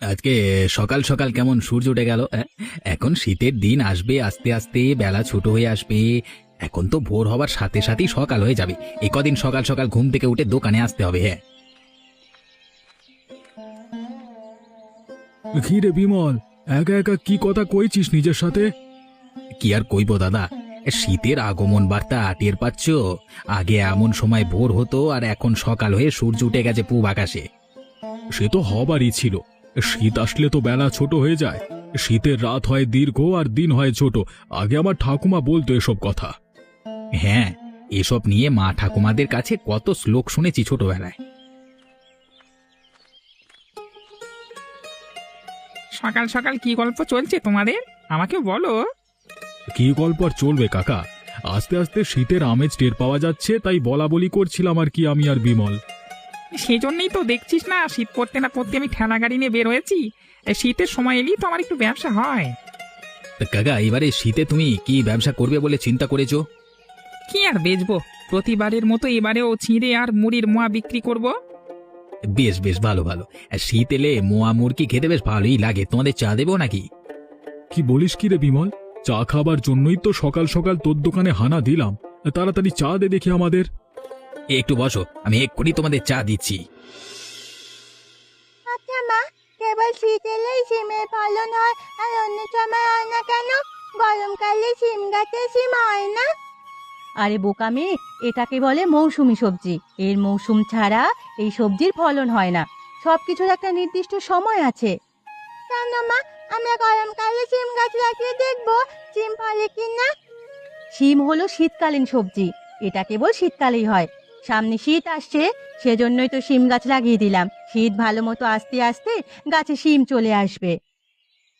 আজকে সকাল সকাল কেমন সূর্য উঠে গেল, এখন শীতের দিন আসবে আস্তে আস্তে, বেলা ছোট হয়ে আসবে। এখন তো ভোর হবার সাথে সাথেই সকাল হয়ে যাবে। এই কদিন সকাল সকাল ঘুম থেকে উঠে দোকানে আসতে হবে। হ্যাঁ, কি রে বিমল, একা একা কি কথা কইছিস নিজের সাথে? কি আর কইব দাদা, শীতের আগমন বার্তা টের পাচ্ছ? আগে এমন সময় ভোর হতো আর এখন সকাল হয়ে সূর্য উঠে গেছে পূব আকাশে। সে তো হবারই ছিল। শীত আসলে তো বেলা ছোট হয়ে যায়। শীতের রাত হয় দীর্ঘ আর দিন হয় ছোট। আগে আমার ঠাকুমা বলতো এসব কথা। হ্যাঁ, এসব নিয়ে মা ঠাকুমাদের কাছে কত শ্লোক শুনেছি ছোটবেলায়। সকাল সকাল কি গল্প চলছে তোমাদের? আমাকে বলো। কি গল্প আর চলবে কাকা, আস্তে আস্তে শীতের আমেজ টের পাওয়া যাচ্ছে, তাই বলা বলি করছিলাম আর কি, আমি আর বিমল। সেজন্যই তো দেখছিস না, শীত পড়তে না পড়তে আমি ঠেলা গাড়ি নিয়ে বের হয়েছি। এই শীতের সময় এলেই তো আমার একটু ব্যবসা হয়। তা কাকা, এবারে শীতে তুমি কি ব্যবসা করবে বলে চিন্তা করেছো? কি আর বেচবো, প্রতিবারের মতো এবারেও ছিঁড়ে আর মুড়ির মোয়া বিক্রি করব। বেশ বেশ, ভালো ভালো। শীত এলে মোয়া মুরগি খেতে বেশ ভালোই লাগে। তোমাদের চা দেবো নাকি? কি বলিস কি রে বিমল, চা খাবার জন্যই তো সকাল সকাল তোর দোকানে হানা দিলাম। তাড়াতাড়ি চা দে দেখি আমাদের। একটু বসো, আমি এক্ষুনি তোমাদের চা দিচ্ছি। আচ্ছা মা, কেবল শীত এলেই সিমের ফলন হয় আর অন্য সময় হয় না কেন? গরমকালে সিম গাছে সিম হয় না? আরে বোকা মেয়ে, এটাকে বলে মৌসুমী সবজি। এর মৌসুম ছাড়া এই সবজির ফলন হয় না। সবকিছুর একটা নির্দিষ্ট সময় আছে। কেন মা, আমরা গরমকালে সিম গাছ লাগিয়ে দেখবো সিম ফলে কিনা? শিম হলো শীতকালীন সবজি। এটা কেবল শীতকালেই হয়। সামনে শীত আসছে, সেজন্যই তো শিম গাছ লাগিয়ে দিলাম। শীত ভালো মতো আস্তে আস্তে গাছে শিম চলে আসবে।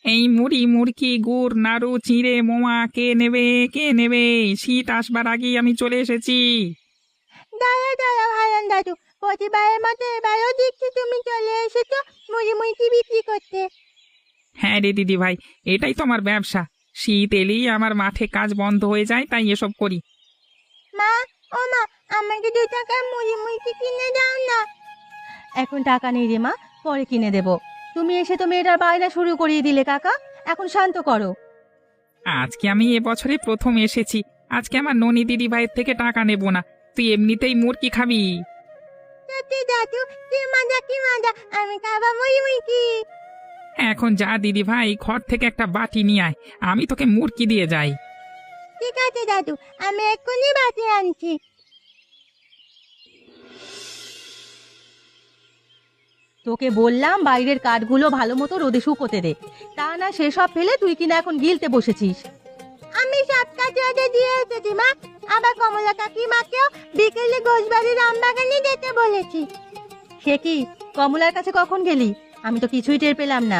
এই মুড়ি মুরকি গুড় নাড়ু চিঁড়ে মোয়া কে নেবে কে নেবে? শীত আসবার আগেই আমি চলে এসেছি। দাঁড়া দাঁড়া ভাইরান দাদু, প্রতিবারের মতো এবারও দেখছি তুমি চলে এসেছো মুড়ি মুড়কি বিক্রি করতে। হ্যাঁ রে দিদি ভাই, এটাই তো আমার ব্যবসা। শীত এলেই আমার মাঠে কাজ বন্ধ হয়ে যায়, তাই এসব করি। মা, ও মা, আমাকে 2 টাকার মুড়ি মুড়কি কিনে দাও না। এখন টাকা নেই রে মা, পরে কিনে দেব। তুমি এসে তো মেয়েটার বায়না শুরু করিয়ে দিলে কাকা। এখন শান্ত করো। আজকে আমি এবছরে প্রথম এসেছি। আজকে আমার ননি দিদি ভাইয়ের থেকে টাকা নেব না। তুই এমনিতেই মুরকি খাবি। সত্যি দাদু, কি মজা কি মজা, আমি খাবো মুড়ি মুড়কি। এখন যা দিদি ভাই, ঘর থেকে একটা বাটি নিয়ে আয়, আমি তোকে মুরকি দিয়ে যাই। ঠিক আছে দাদু, আমি এক্ষুনি বাটি আনছি। তোকে বললাম বাইরের কাঠগুলো ভালো মতো রোদে শুকোতে দে, তা না সেসব ফেলে তুই কিনা এখন গিলতে বসেছিস। আমি সব কাজ রোদে দিয়ে এসেছি মা। আবার কমলা কাকিমাকেও বিকেলে ঘোষবাড়ির আমবাগানে যেতে বলেছি। সে কি, কমলার কাছে কখন গেলি? আমি তো কিছুই টের পেলাম না।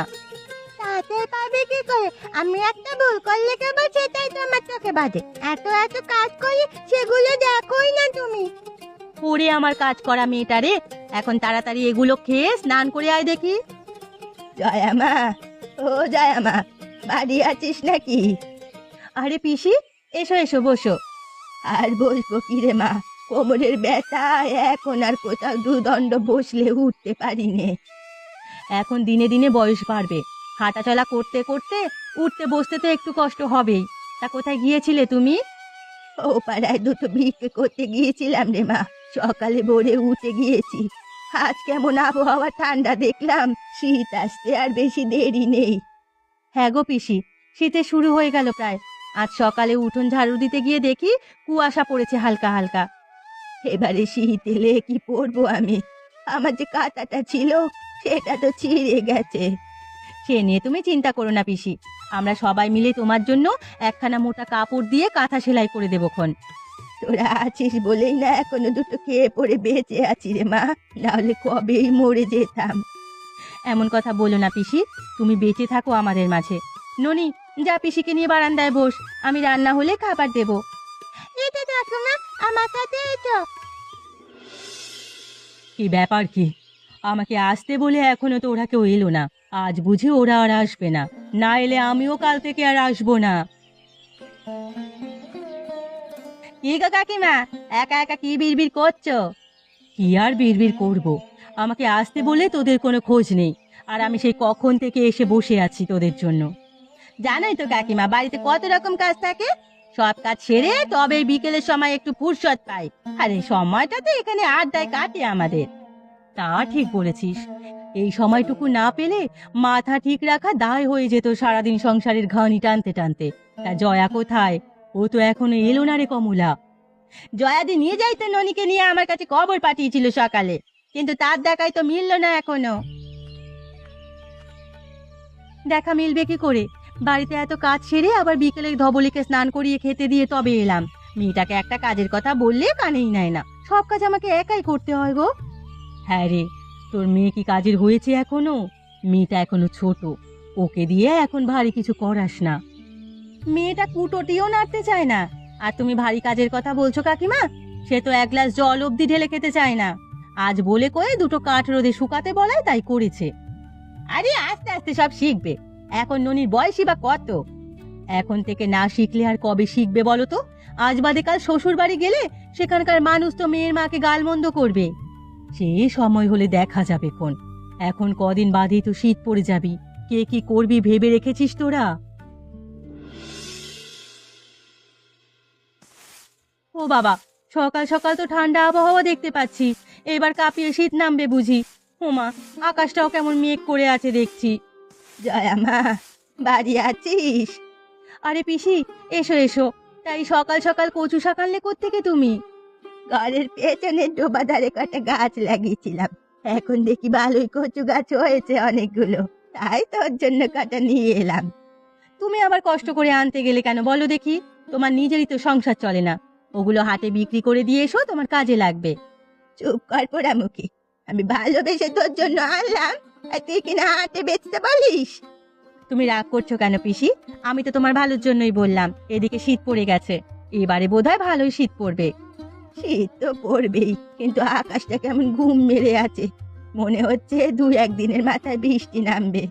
তাতে পারবে কি করে? আমি একটা ভুল করলে কেবল সেটাই তোমার চোখে বাজে। এত এত কাজ করি, সেগুলো দেখোই না তুমি। ওরে আমার কাজ করা মেয়েটা রে, এখন তাড়াতাড়ি এগুলো খেয়ে স্নান করে আয় দেখি। জয়া মা, ও জয়া মা, বাড়ি আছিস নাকি? আরে পিসি, এসো এসো বসো। আর বসবো কি রে মা, কোমরের ব্যথা, এখন আর কোথাও দুদণ্ড বসলে উঠতে পারি নে। এখন দিনে দিনে বয়স বাড়বে, হাঁটাচলা করতে করতে উঠতে বসতে তো একটু কষ্ট হবেই। তা কোথায় গিয়েছিলে তুমি? ও পাড়ায় দুটো ভিক্ষে করতে গিয়েছিলাম রে মা। সকালে ভোরে উঠে গিয়েছি। আজ কেমন আবহাওয়া ঠান্ডা দেখলাম, শীত আসতে আর বেশি দেরি নেই। হ্যাঁ গো পিসি, শীতে শুরু হয়ে গেল প্রায়। আজ সকালে উঠোন ঝাড়ু দিতে গিয়ে দেখি কুয়াশা পড়েছে হালকা হালকা। এবারে শীত এলে কি পরবো আমি? আমার যে কাঁথাটা ছিল সেটা তো ছিঁড়ে গেছে। সে নিয়ে তুমি চিন্তা করো না পিসি, আমরা সবাই মিলে তোমার জন্য একখানা মোটা কাপড় দিয়ে কাঁথা সেলাই করে দেবক্ষণ। তোরা আছিস বলেই না এখনো দুটো খেয়ে পড়ে বেঁচে আছি রে মা, নাহলে কবেই মরে যেতাম। এমন কথা বলো না পিসি, তুমি বেঁচে থাকো আমাদের মাঝে। ননি, যা পিসিকে নিয়ে বারান্দায় বস, আমি রান্না হলে খাবার দেব। এটা দেখো না, আমার সাথে এসো। কি ব্যাপার কি? আমাকে আসতে বলে এখনো তো ওরা কেউ এলো না। আজ বুঝি ওরা আর আসবে না, না এলে আমিও কাল থেকে আর আসবো না। কি গো কাকিমা, একা একা কি বিড়বিড় করছো? কি আর বিড়বিড় করব, আমাকে আসতে বলে তোদের কোনো খোঁজ নেই। আর আমি সেই কখন থেকে এসে বসে আছি তোদের জন্য। জানোই তো কাকিমা, বাড়িতে কত রকম কাজ থাকে, সব কাজ সেরে তবে বিকেলের সময় একটু ফুরসত পাই, আর এই সময়টা তো এখানে আড্ডায় কাটে আমাদের। তা ঠিক বলেছিস, এই সময়টুকু না পেলে মাথা ঠিক রাখা দায় হয়ে যেত সারাদিন সংসারের ঘানি টানতে টানতে। তা জয়া কোথায়? ও তো এখনো এলো না রে কমলা। জয়াদি নিয়ে যাইতো ননিকে নিয়ে আমার কাছে খবর পাঠিয়েছিল সকালে, কিন্তু তার দেখাই তো মিললো না এখনো। দেখা মিলবে কি করে? বাড়িতে এত কাজ সেরে আবার বিকেলে ধবলিকে স্নান করিয়ে খেতে দিয়ে তবে এলাম। মেয়েটাকে একটা কাজের কথা বললে কানেই নেয় না, সব কাজ আমাকে একাই করতে হয় গো। হ্যাঁ রে, তোর মেয়ে কি কাজের হয়েছে এখনো? মেয়েটা এখনো ছোট, ওকে দিয়ে এখন ভারী কিছু করাস না। মেয়েটা কুটোটিও নাড়তে চায় না, আর তুমি ভারী কাজের কথা বলছো কাকিমা? সে তো এক গ্লাস জল অবধি ঢেলে খেতে চায় না। আজ বলে কয়ে দুটো কাঠ রোদে শুকাতে বলায় তাই করেছে। আরে আস্তে আস্তে সব শিখবে, এখন ননির বয়সই বা কত? এখন থেকে না শিখলে আর কবে শিখবে বলো তো? আজ বাদে কাল শ্বশুর বাড়ি গেলে সেখানকার মানুষ তো মেয়ের মাকে গালমন্দ করবে। সে সময় হলে দেখা যাবে কোন। এখন কদিন বাদেই তো শীত পড়ে যাবি, কে কি করবি ভেবে রেখেছিস তোরা? ও বাবা, সকাল সকাল তো ঠান্ডা আবহাওয়া দেখতে পাচ্ছি, এবার কাঁপিয়ে শীত নামবে বুঝি। ওমা, আকাশটাও কেমন মেঘ করে আছে দেখছি। জয়া মা, বাড়ি আছিস? আরে পিসি, এসো এসো। তাই সকাল সকাল কচু শাক আনলে কোত্থেকে তুমি? ঘরের পেছনে ডোবা ধারে কটা গাছ লাগিয়েছিলাম, এখন দেখি ভালোই কচু গাছ হয়েছে অনেকগুলো, তাই তোর জন্য কটা নিয়ে এলাম। তুমি আবার কষ্ট করে আনতে গেলে কেন বলো দেখি? তোমার নিজেরই তো সংসার চলে না, ওগুলো হাটে বিক্রি করে দিয়ে এসো, তোমার কাজে লাগবে। চুপ কর পোড়ামুখী, আমি ভালোবেসে তোর জন্য আনলাম, আর তুই কিনা হাটে বেচতে বলিস? তুমি রাগ করছো কেন পিসি? আমি তো তোমার ভালোর জন্যই বললাম। এদিকে শীত পড়ে গেছে, এবারে বোধহয় ভালোই শীত পড়বে। শীত তো পড়বেই, কিন্তু আকাশটা কেমন ঘুম মেরে আছে, মনে হচ্ছে 2-1 দিনের মাথায় বৃষ্টি নামবে।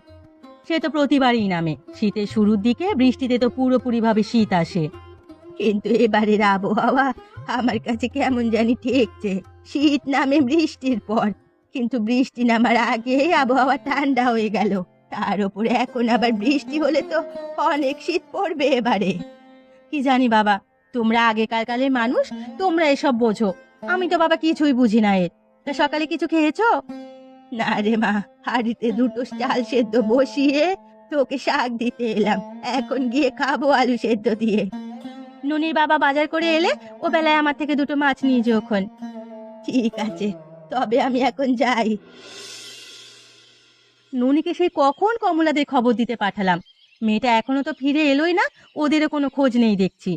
সে তো প্রতিবারই নামে, শীতের শুরুর দিকে বৃষ্টিতে তো পুরোপুরি ভাবে শীত আসে। কিন্তু এবারের আবহাওয়া আমার কাছে কেমন জানি ঠেকছে। শীত নামে বৃষ্টির পর, কিন্তু বৃষ্টি নামার আগে আবহাওয়া ঠান্ডা হয়ে গেল, তার উপরে এখন আবার বৃষ্টি হলে তো অনেক শীত পড়বে এবারে। কি জানি বাবা, তোমরা আগেকার কালের মানুষ, তোমরা এসব বোঝো, আমি তো বাবা কিছুই বুঝি না এর। তা সকালে কিছু খেয়েছো? না রে মা, হাঁড়িতে 2টো চাল সেদ্ধ বসিয়ে তোকে শাক দিতে এলাম, এখন গিয়ে খাবো আলু সেদ্ধ দিয়ে। ননির বাবা বাজার করে এলে ও বেলায় আমার থেকে 2টো মাছ নিয়ে যেও খন। ঠিক আছে, তবে আমি এখন যাই। ননিকে সেই কখন কমলাদের খবর দিতে পাঠালাম, মেয়েটা এখনো তো ফিরে এলোই না, ওদেরও কোনো খোঁজ নেই দেখছি।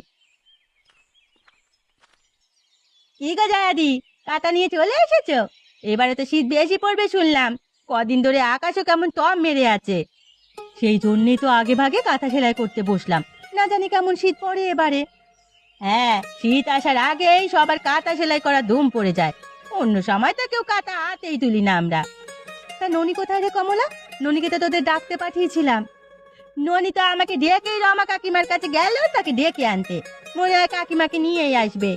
কি গো জয়াদি, কাঁটা নিয়ে চলে এসেছো? এবারে তো শীত বেশি পড়বে শুনলাম, কদিন ধরে আকাশও কেমন টম মেরে আছে। সেই জন্যই তো আগে ভাগে কাঁথা সেলাই করতে বসলাম, না জানি কেমন শীত পড়ে এবারে। হ্যাঁ, শীত আসার আগেই সবার কাঁথা সেলাই করা ধুম পড়ে যায়, অন্য সময় তো কেউ কাঁথা হাতেই তুলি না আমরা। তা ননি কোথায় রে কমলা? ননিকে তো তোদের ডাকতে পাঠিয়েছিলাম। ননি তো আমাকে ডেকেই রমা কাকিমার কাছে গেল তাকে ডেকে আনতে, মনে হয় কাকিমাকে নিয়েই আসবে।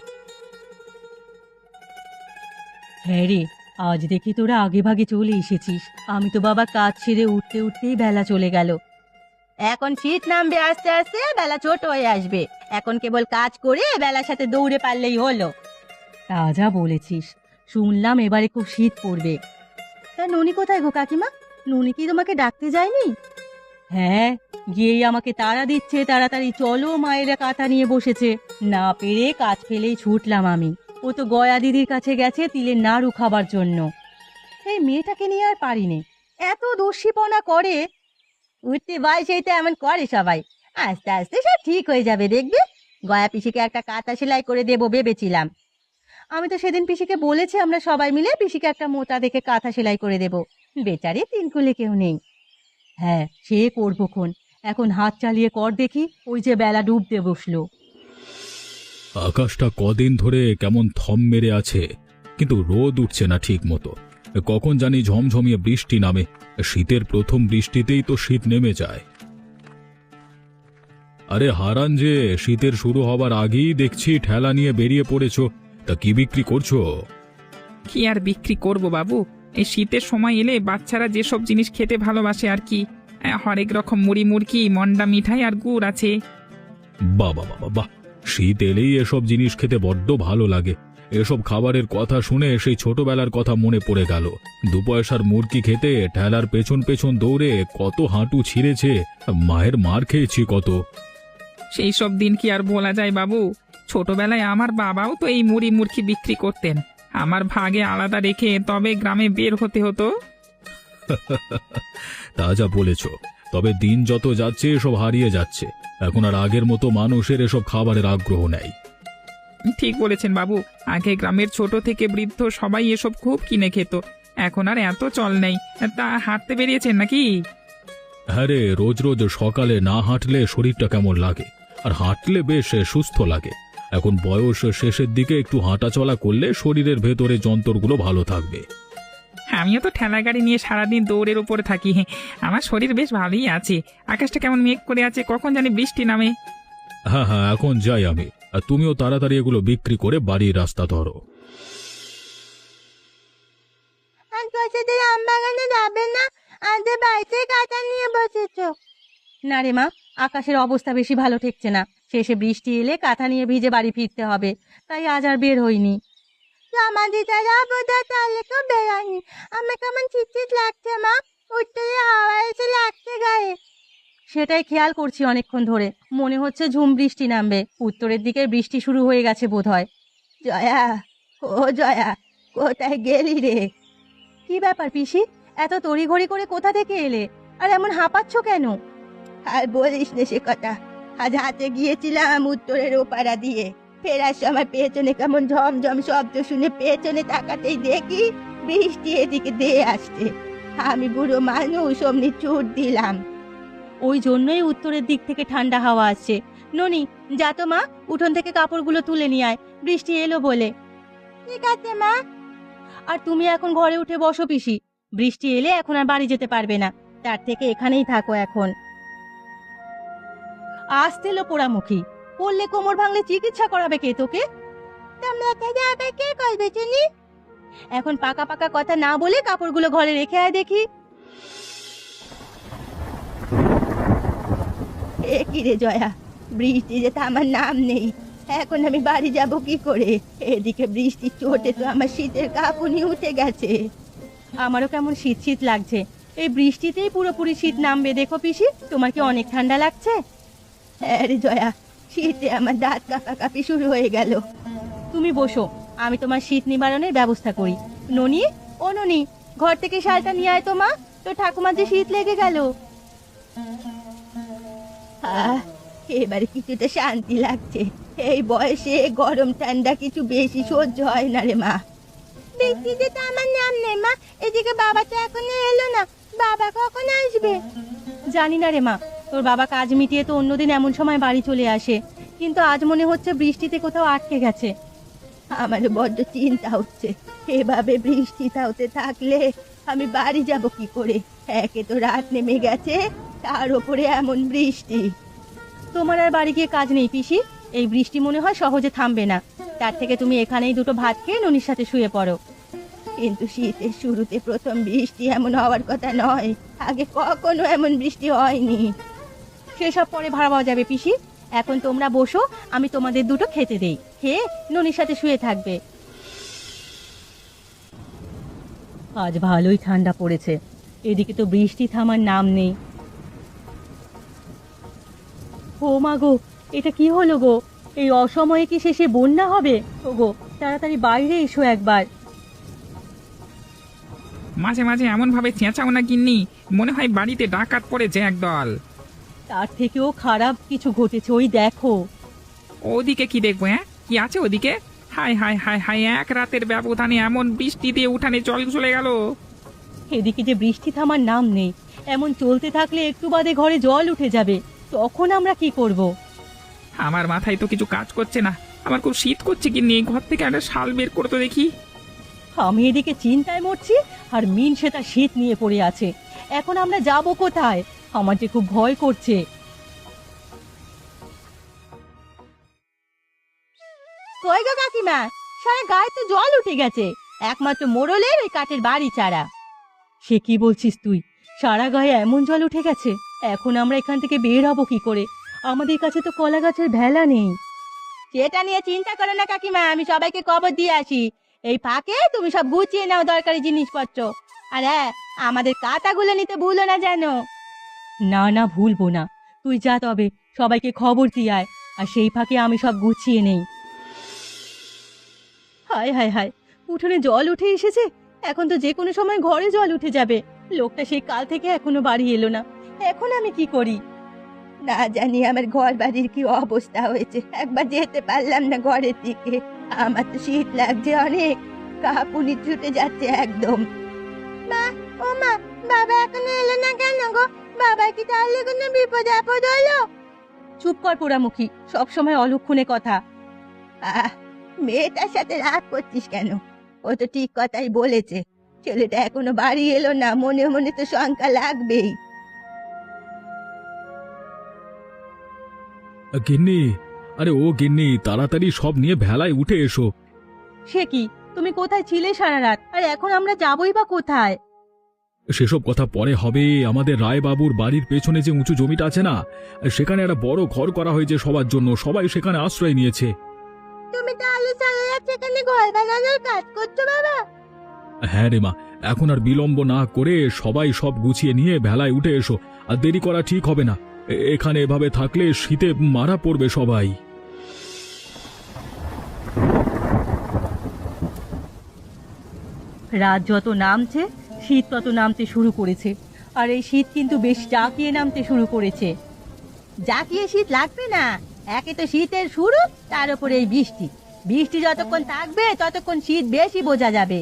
হ্যাঁ রে, আজ দেখি তোরা আগে ভাগে চলে এসেছিস, আমি তো বাবা কাজ ছেড়ে উঠতে উঠতেই বেলা চলে গেল। এখন শীত নামবে আস্তে আস্তে, বেলা ছোট হয়ে আসবে, এখন কেবল কাজ করে বেলার সাথে দৌড়ে পারলেই হলো। তা যা বলেছিস, শুনলাম এবারে খুব শীত পড়বে। তা ননি কোথায় গো কাকিমা? ননি কি তোমাকে ডাকতে যায়নি? হ্যাঁ, গিয়েই আমাকে তাড়া দিচ্ছে, তাড়াতাড়ি চলো, মায়েরা কাঁথা নিয়ে বসেছে। না পেরে কাজ ফেলেই ছুটলাম আমি। ও তো গয়া দিদির কাছে গেছে তিলের নাড়ু খাবার জন্য। এই মেয়েটাকে নিয়ে আর পারিনি, এত দস্যিপনা করে। উঠতে বয়সেই তো এমন করে সবাই, আস্তে আস্তে সব ঠিক হয়ে যাবে দেখবে। গয়া পিসিকে একটা কাঁথা সেলাই করে দেবো ভেবেছিলাম। আমি তো সেদিন পিসিকে বলেছি আমরা সবাই মিলে পিসিকে একটা মোটা দেখে কাঁথা সেলাই করে দেব, বেচারি তিনকুলে কেউ নেই। হ্যাঁ, সে করবো খন, এখন হাত চালিয়ে কর দেখি। ওই যে বেলা ডুবতে বসলো। আকাশটা কদিন ধরে কেমন থম মেরে আছে, কিন্তু রোদ উঠছে না ঠিক মতো। কখন জানি ঝমঝমিয়ে বৃষ্টি নামে, শীতের প্রথম বৃষ্টিতেই তো শীত নেমে যায়। আরে হারান যে, শীতের শুরু হবার আগেই দেখছি ঠেলা নিয়ে বেরিয়ে পড়েছো, তা কি বিক্রি করছো? কি আর বিক্রি করব বাবু, এই শীতের সময় এলে বাচ্চারা যেসব জিনিস খেতে ভালোবাসে আর কি, হরেক রকম মুড়ি মুড়কি, মন্ডা মিঠাই আর গুড় আছে। বাবা বাবা বাহ, শীত এলেই এসব জিনিস খেতে বড্ড ভালো লাগে। এসব খাবারের কথা শুনে সেই ছোটবেলার কথা মনে পড়ে গেল। 2 পয়সার মুরগি খেতে ঠেলার পেছন পেছন দৌড়ে কত হাঁটু ছিঁড়েছে, মায়ের মার খেয়েছি কত। সেই সব দিন কি আর বলা যায় বাবু? ছোটবেলায় আমার বাবাও তো এই মুড়ি মুড়কি বিক্রি করতেন, আমার ভাগে আলাদা রেখে তবে গ্রামে বের হতে হতো। তা যা বলেছ, তবে দিন যত যাচ্ছে এসব হারিয়ে যাচ্ছে। এখন আর আগের মতো মানুষের এসব খাবারের আগ্রহ নেই। ঠিক বলেছেন বাবু, আগে গ্রামের ছোট থেকে বৃদ্ধ সবাই এসব খুব কিনে খেত, এখন আর এত চল নেই। তা হাঁটতে বেরিয়েছেন নাকি? হ্যাঁ রে, রোজ রোজ সকালে না হাঁটলে শরীরটা কেমন লাগে, আর হাঁটলে বেশ সুস্থ লাগে। এখন বয়স শেষের দিকে একটু হাঁটাচলা করলে শরীরের ভেতরে যন্ত্রগুলো ভালো থাকবে। আমিও তো ঠেলা গাড়ি নিয়ে সারাদিন দৌড়ের উপরে থাকি, আমার শরীর বেশ ভালোই আছে। আকাশটা কেমন মেঘ করে আছে, কখন জানি বৃষ্টি নামে। হ্যাঁ হ্যাঁ, এখন যাই আমি, আর তুমিও তাড়াতাড়ি এগুলো বিক্রি করে বাড়ির রাস্তা ধরো। আম বাগানে যাবে না? আজ বাড়িতে কাঁচা নিয়ে বসেছ? না রে মা, আকাশের অবস্থা বেশি ভালো ঠেকছে না। শেষে বৃষ্টি এলে কাঁথা নিয়ে ভিজে বাড়ি ফিরতে হবে, তাই আজ আর বের হইনি। সমাধিটারা বোধহয় তাহলে তো বেরোয়নি। আমার কেমন চিটচিট লাগছে মা, উত্তরে হাওয়া এসে লাগছে গায়ে। সেটাই খেয়াল করছি অনেকক্ষণ ধরে, মনে হচ্ছে ঝুম বৃষ্টি নামবে। উত্তরের দিকে বৃষ্টি শুরু হয়ে গেছে বোধহয়। জয়া, ও জয়া, কোথায় গেলি রে? কি ব্যাপার পিসি, এত তড়িঘড়ি করে কোথা থেকে এলে, আর এমন হাঁপাচ্ছ কেন? আর বলিস না সে কথা। আজ হাতে গিয়েছিলাম উত্তরের ওপারা দিয়ে, ফেরার সময় পেছনে কেমন ঝমঝম শব্দ শুনে পেছনে তাকাতেই দেখি বৃষ্টি এদিকে দিয়ে আসছে। আমি বুড়ো মানুষ অমনি ছুট দিলাম। ওই জন্যই উত্তরের দিক থেকে ঠান্ডা হাওয়া আসছে। ননি, যা তো মা, উঠোন থেকে কাপড়গুলো তুলে নিয়ে আয়, বৃষ্টি এলো বলে। ঠিক আছে মা। আর তুমি এখন ঘরে উঠে বসো পিসি, বৃষ্টি এলে এখন আর বাড়ি যেতে পারবে না, তার থেকে এখানেই থাকো এখন। আসতে এলো পোড়ামুখী, পড়লে কোমর ভাঙলে চিকিৎসা করাবে কে তোকে? তোমরা যাবে কে করবে চিনি? এখন পাকা পাকা কথা না বলে কাপড়গুলো ঘরে রেখে আয় দেখি। এ কি রে জয়া, বৃষ্টি যে আমার নাম নেই, এখন আমি বাড়ি যাব কি করে? এদিকে বৃষ্টির চোটে তো আমার শীতের কাঁপুনি উঠে গেছে। আমারও কেমন শীত শীত লাগছে, এই বৃষ্টিতেই পুরোপুরি শীত নামবে দেখো পিসি। তোমার কি অনেক ঠান্ডা লাগছে? হ্যাঁ রে জয়া, শীতে আমার দাঁত কাঁপাকাঁপি শুরু হয়ে গেল। তুমি বসো, আমি তোমার শীত নিবারণের ব্যবস্থা করি। ননি, ও ননি, ঘর থেকে শালটা নিয়ে আয় তো মা, তো ঠাকুমার যে শীত লেগে গেল। এবারে কিছুটা শান্তি লাগছে। এই বয়সে গরম ঠান্ডা কিছু বেশি সহ্য হয় না রে মা। বৃষ্টিতে তো আমার নাম নেই মা, এদিকে বাবা তো এখনো এলো না, বাবা কখন আসবে? জানি না রে মা, তোর বাবা কাজ মিটিয়ে তো অন্যদিন এমন সময় বাড়ি চলে আসে, কিন্তু আজ মনে হচ্ছে বৃষ্টিতে কোথাও আটকে গেছে। আমারও বড্ড চিন্তা হচ্ছে, এভাবে বৃষ্টিটা হতে থাকলে আমি বাড়ি যাব কি করে? একে তো রাত নেমে গেছে, তার উপরে এমন বৃষ্টি। তোমার আর বাড়ি গিয়ে কাজ নেই পিসি, এই বৃষ্টি মনে হয় সহজে থামবে না। তার থেকে তুমি এখানেই দুটো ভাত খেয়ে ননির সাথে শুয়ে পড়ো। কিন্তু শীতের শুরুতে প্রথম বৃষ্টি এমন হওয়ার কথা নয়, আগে কখনো এমন বৃষ্টি হয়নি। সেসব পরে ভাবা যাবে পিসি, এখন তোমরা বসো, আমি তোমাদের দুটো খেতে দেই, খেয়ে ননির সাথে শুয়ে থাকবে। আজ ভালোই ঠান্ডা পড়েছে, এদিকে তো বৃষ্টি থামার নাম নেই। ও মা গো, এটা কি হলো গো? এই অসময়ে কি শেষে বন্যা হবে? ও গো, তাড়াতাড়ি বাইরে এসো একবার। মাঝে মাঝে এমন ভাবে চেঁচাও না গিন্নি, মনে হয় বাড়িতে ডাকাত পড়েছে একদল। তার থেকেও খারাপ কিছু ঘটেছে, ওই দেখো। ওদিকে কি দেখবো? কি আছে ওদিকে? হায় হায় হায় হায়, এক রাতের ব্যবধানে এমন বৃষ্টি দিয়ে উঠানে জল চলে গেল। এদিকে যে বৃষ্টি থামার নাম নেই, এমন চলতে থাকলে একটু বাদে ঘরে জল উঠে যাবে, তখন আমরা কি করব? আমার মাথায় তো কিছু কাজ করছে না, আমার খুব শীত করছে গিন্নি, ঘর থেকে একটা শাল বের করে তো দেখি। আমি এদিকে চিন্তায় মরছি, আর মিন সে তার শীত নিয়ে পড়ে আছে। এখন আমরা যাব কোথায়? আমার যে খুব ভয় করছে। কই গো কাকিমা, সারা গায়ে তো জল উঠে গেছে, একমাত্র মোড়লের ওই কাঠের বাড়ি ছাড়া। সে কি বলছিস তুই? সারা গায়ে এমন জল উঠে গেছে, এখন আমরা এখান থেকে বের হব কি করে? আমাদের কাছে তো কলা গাছের ভেলা নেই। সেটা নিয়ে চিন্তা করো না কাকিমা, আমি সবাইকে খবর দিয়ে আসি। এই ফাঁকে তুমি সব গুছিয়ে নাও দরকারি জিনিসপত্র। আর হ্যাঁ, আমাদের কাঁটাগুলো নিতে ভুলো না যেন। না না, ভুলবো না। তুই যা তবে, সবাইকে খবর দিয়ে আয়, আর সেই ফাঁকে আমি সব গুছিয়ে নেই। হায় হায় হায়, উঠোনে জল উঠে এসেছে, এখন তো যে কোনো সময় ঘরে জল উঠে যাবে। লোকটা সেই কাল থেকে এখনো বাড়ি এলো না, এখন আমি কি করি? না জানি আমার ঘর বাড়ির কি অবস্থা হয়েছে, একবার যেতে পারলাম না ঘরের দিকে। আমার তো শীত লাগছে অনেক, কাঁপুনি ছুটে যাচ্ছে একদম। মা, ও মা, বাবা এখনো এলো না কেন গো? বাবা কি তাহলে কোনো বিপদ আপদ হলো? চুপ কর পোড়ামুখী, সবসময় অলক্ষণে কথা। মেয়েটার সাথে রাগ করছিস কেন? ও তো ঠিক কথাই বলেছে, ছেলেটা এখনো বাড়ি এলো না, মনে মনে তো শঙ্কা লাগবেই। গিন্নি, আরে ও গিন্নি, তাড়াতাড়ি সব নিয়ে ভেলায় উঠে এসো। সে কি, তুমি কোথায় ছিলে সারা রাত? আর এখন আমরা যাবই বা কোথায়? সেসব কথা পরে হবে। আমাদের রায়বাবুর বাড়ির পেছনে যে উঁচু জমিটা আছে না, সেখানে একটা বড় ঘর করা হয়েছে সবার জন্য, সবাই সেখানে আশ্রয় নিয়েছে। তুমি তাহলে সারা রাত সেখানে ঘর বানানোর কাজ করছো বাবা? হ্যাঁ রে মা, এখন আর বিলম্ব না করে সবাই সব গুছিয়ে নিয়ে ভেলায় উঠে এসো। আর দেরি করা ঠিক হবে না, এখানে এভাবে থাকলে শীতে মারা পড়বে সবাই। রাত যত নামছে, শীত তত নামতে শুরু করেছে। আর এই শীত কিন্তু বেশ জাঁকিয়ে নামতে শুরু করেছে। জাকিয়ে শীত লাগবে না, একে তো শীতের শুরু, তার উপরে এই বৃষ্টি। বৃষ্টি যতক্ষণ থাকবে ততক্ষণ শীত বেশি বোঝা যাবে।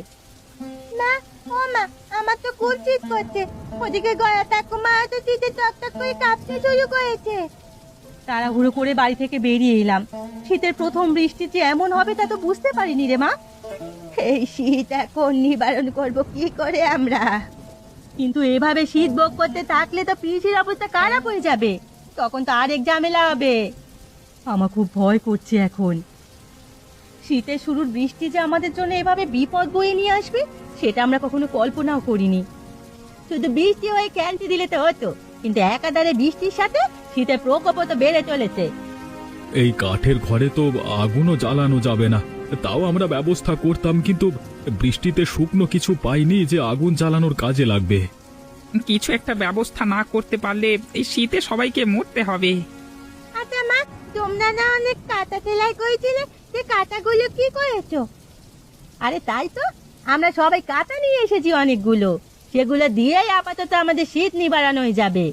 না, ও মা, আমার তো খুব শীত করছে। ওদিকে গয়া ঠাকুমা তো শীতে টকটক করে কাঁপতে শুরু করেছে। তাড়াহুড়ো করে বাড়ি থেকে বেরিয়ে এলাম। শীতের প্রথম বৃষ্টি যে এমন হবে তা তো বুঝতে পারিনি রে মা। এই শীত এখন নিবারণ করব কি করে আমরা? কিন্তু এভাবে শীত ভোগ করতে থাকলে তো পিসির অবস্থা খারাপ হয়ে যাবে, তখন তো আরেক ঝামেলা হবে। আমার খুব ভয় করছে এখন। শীতের শুরুর বৃষ্টি যে আমাদের জন্য এভাবে বিপদ বয়ে নিয়ে আসবে, সেটা আমরা কখনো কল্পনাও করিনি। শুধু বৃষ্টি হয়ে ক্যান্টি দিলে তো হতো, কিন্তু একাধারে বৃষ্টির সাথে শীতের প্রকোপও তো বেড়ে চলেছে। এই কাঠের ঘরে তো আগুনও জ্বালানো যাবে না, তাও আমরা ব্যবস্থা করতাম, কিন্তু বৃষ্টিতে শুকনো কিছু পাইনি যে আগুন জ্বালানোর কাজে লাগবে। কিছু একটা ব্যবস্থা না করতে পারলে এই শীতে সবাইকে মরতে হবে। আচ্ছা মা, তোমরা না অনেক কাঁটা সেলাই করেছিলে, যে কাঁটাগুলো কি করেছো? আরে তাই তো, আমরা সবাই কাঁথা নিয়ে এসেছি অনেকগুলো, সেগুলো দিয়েই আপাতত আমাদের শীত নিবারণ হয়ে যাবে।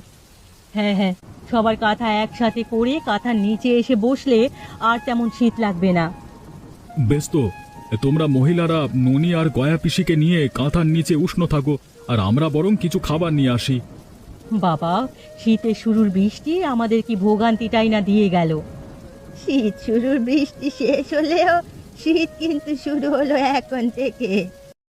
হ্যাঁ হ্যাঁ, সবার কাঁথা একসাথে করে কাঁথার নিচে এসে বসলে আর তেমন শীত লাগবে না। বেশ তো, তোমরা মহিলারা ননি আর গয়া পিসিকে নিয়ে কাঁথার নিচে উষ্ণ থাকো, আর আমরা বরং কিছু খাবার নিয়ে আসি। বাবা, শীতের শুরুর বৃষ্টি আমাদের কি ভোগান্তিটাই না দিয়ে গেল। শীত শুরুর বৃষ্টি শেষ হলেও শীত কিন্তু শুরু হলো এখন থেকে।